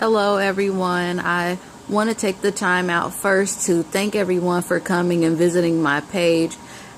Hello everyone. I want to take the time out first to thank everyone for coming and visiting my page,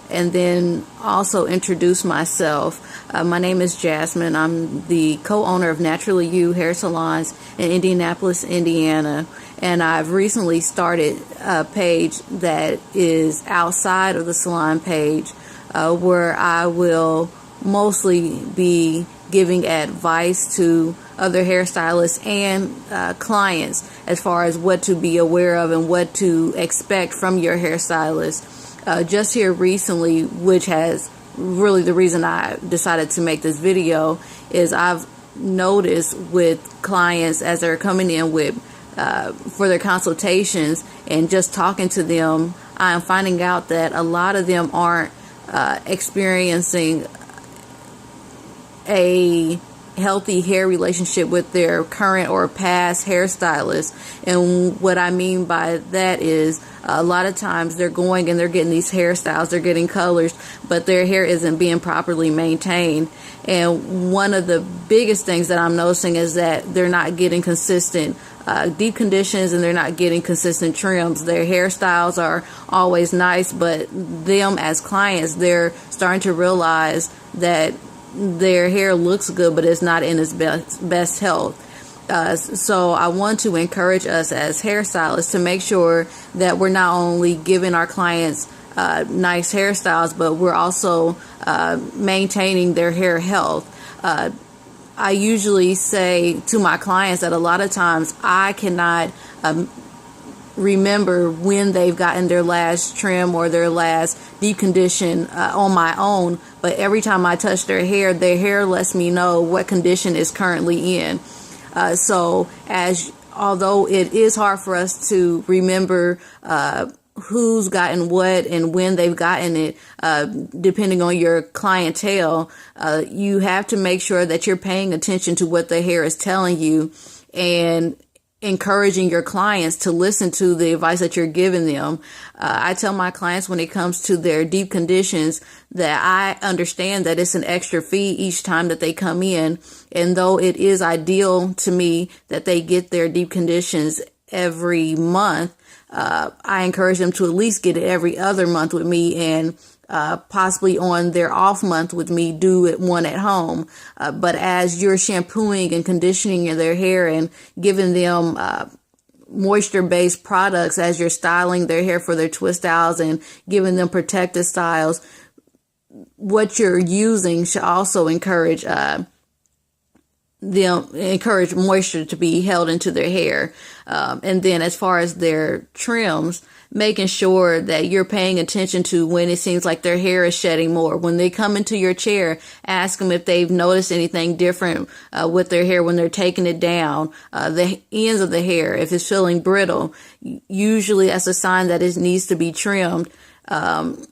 and then also introduce myself. My name is Jasmine. I'm the co-owner of Naturally You Hair Salons in Indianapolis, Indiana, and I've recently started a page that is outside of the salon page where I will mostly be giving advice to other hairstylists and clients as far as what to be aware of and what to expect from your hairstylist. Just here recently, which has really the reason I decided to make this video, is I've noticed with clients as they're coming in with for their consultations and just talking to them, I'm finding out that a lot of them aren't experiencing a healthy hair relationship with their current or past hairstylist. And what I mean by that is a lot of times they're going and they're getting these hairstyles, they're getting colors, but their hair isn't being properly maintained. And one of the biggest things that I'm noticing is that they're not getting consistent deep conditions, and they're not getting consistent trims. Their hairstyles are always nice, but them as clients, they're starting to realize that their hair looks good, but it's not in its best health. So I want to encourage us as hairstylists to make sure that we're not only giving our clients nice hairstyles, but we're also maintaining their hair health. I usually say to my clients that a lot of times I cannot remember when they've gotten their last trim or their last deep condition on my own, but every time I touch their hair lets me know what condition is currently in. So although it is hard for us to remember who's gotten what and when they've gotten it, depending on your clientele, you have to make sure that you're paying attention to what the hair is telling you and encouraging your clients to listen to the advice that you're giving them. I tell my clients when it comes to their deep conditions that I understand that it's an extra fee each time that they come in. And though it is ideal to me that they get their deep conditions every month, I encourage them to at least get it every other month with me, and possibly on their off month with me, do it one at home. But as you're shampooing and conditioning their hair and giving them moisture-based products, as you're styling their hair for their twist styles and giving them protective styles, what you're using should also encourage moisture to be held into their hair. And then as far as their trims, making sure that you're paying attention to when it seems like their hair is shedding more. When they come into your chair, ask them if they've noticed anything different with their hair when they're taking it down. The ends of the hair, if it's feeling brittle, usually that's a sign that it needs to be trimmed. And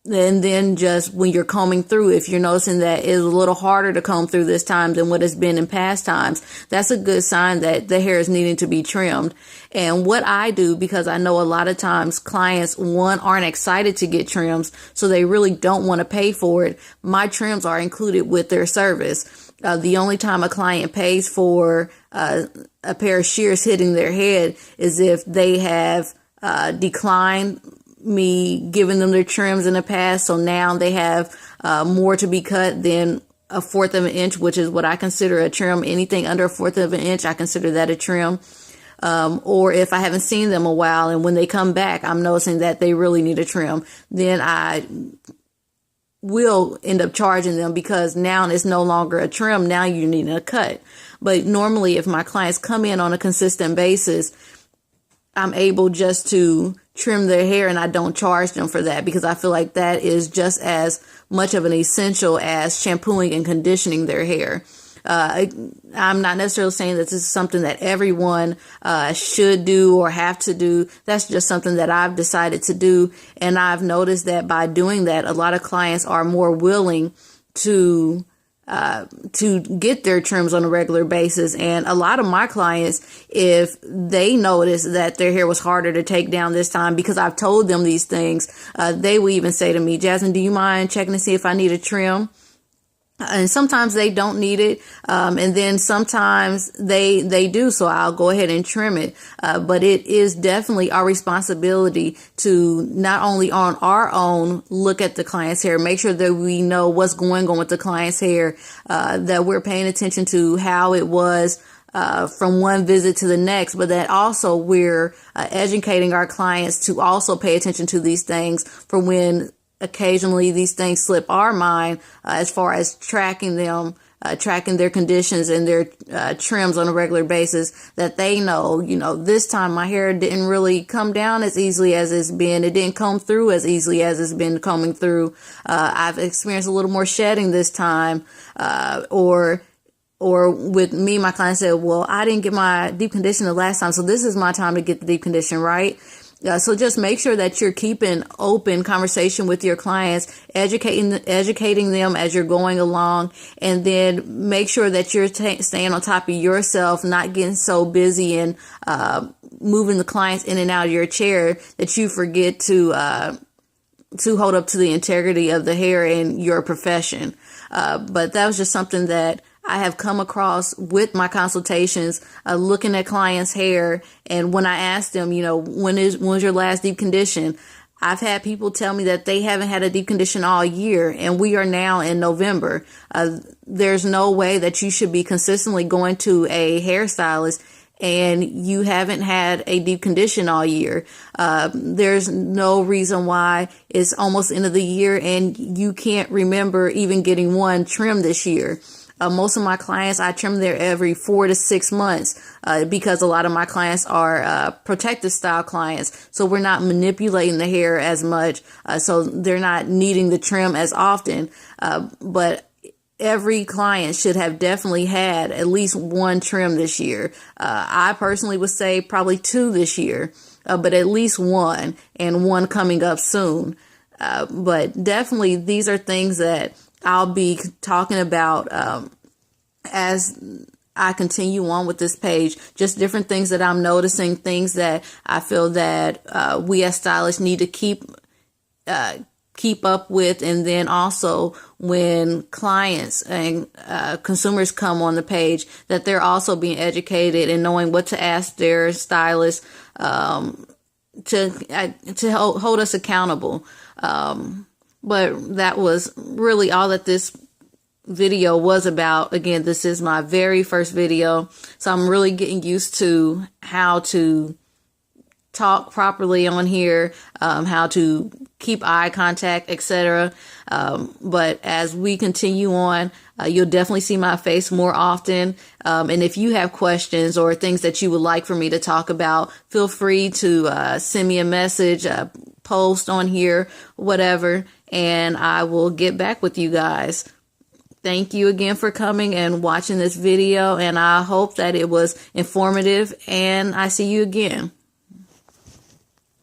then just when you're combing through, if you're noticing that it's a little harder to comb through this time than what it's been in past times, that's a good sign that the hair is needing to be trimmed. And what I do, because I know a lot of times clients, aren't excited to get trims, so they really don't want to pay for it. My trims are included with their service. The only time a client pays for a pair of shears hitting their head is if they have declined me giving them their trims in the past, so now they have more to be cut than 1/4 of an inch, which is what I consider a trim. Anything under 1/4 of an inch, I consider that a trim. Or if I haven't seen them a while and when they come back, I'm noticing that they really need a trim, then I will end up charging them, because now it's no longer a trim. Now you need a cut. But normally if my clients come in on a consistent basis, I'm able just to trim their hair, and I don't charge them for that, because I feel like that is just as much of an essential as shampooing and conditioning their hair. I'm not necessarily saying that this is something that everyone should do or have to do. That's just something that I've decided to do. And I've noticed that by doing that, a lot of clients are more willing to get their trims on a regular basis. And a lot of my clients, if they notice that their hair was harder to take down this time because I've told them these things, they will even say to me, Jasmine, do you mind checking to see if I need a trim? And sometimes they don't need it. And then sometimes they do. So I'll go ahead and trim it. But it is definitely our responsibility to not only on our own look at the client's hair, make sure that we know what's going on with the client's hair, that we're paying attention to how it was from one visit to the next, but that also we're educating our clients to also pay attention to these things for when occasionally these things slip our mind, as far as tracking them, tracking their conditions and their trims on a regular basis, that they know, this time my hair didn't really come down as easily as it's been. It didn't comb through as easily as it's been combing through. I've experienced a little more shedding this time, or with me, my client said, well, I didn't get my deep condition the last time, so this is my time to get the deep condition, right? So just make sure that you're keeping open conversation with your clients, educating them as you're going along, and then make sure that you're staying on top of yourself, not getting so busy and moving the clients in and out of your chair that you forget to hold up to the integrity of the hair in your profession. But that was just something that I have come across with my consultations, looking at clients' hair. And when I asked them, when was your last deep condition? I've had people tell me that they haven't had a deep condition all year, and we are now in November. There's no way that you should be consistently going to a hairstylist and you haven't had a deep condition all year. There's no reason why it's almost the end of the year and you can't remember even getting one trim this year. Most of my clients, I trim their every 4 to 6 months, because a lot of my clients are protective style clients. So we're not manipulating the hair as much. So they're not needing the trim as often. But every client should have definitely had at least one trim this year. I personally would say probably 2 this year, but at least one, and one coming up soon. But definitely these are things that I'll be talking about as I continue on with this page, just different things that I'm noticing, things that I feel that we as stylists need to keep up with. And then also when clients and consumers come on the page, that they're also being educated and knowing what to ask their stylist to hold us accountable. But that was really all that this video was about. Again, this is my very first video, so I'm really getting used to how to talk properly on here, how to keep eye contact, etc. But as we continue on, you'll definitely see my face more often. And if you have questions or things that you would like for me to talk about, feel free to send me a message, post on here, whatever, and I will get back with you guys. Thank you again for coming and watching this video, and I hope that it was informative, and I see you again.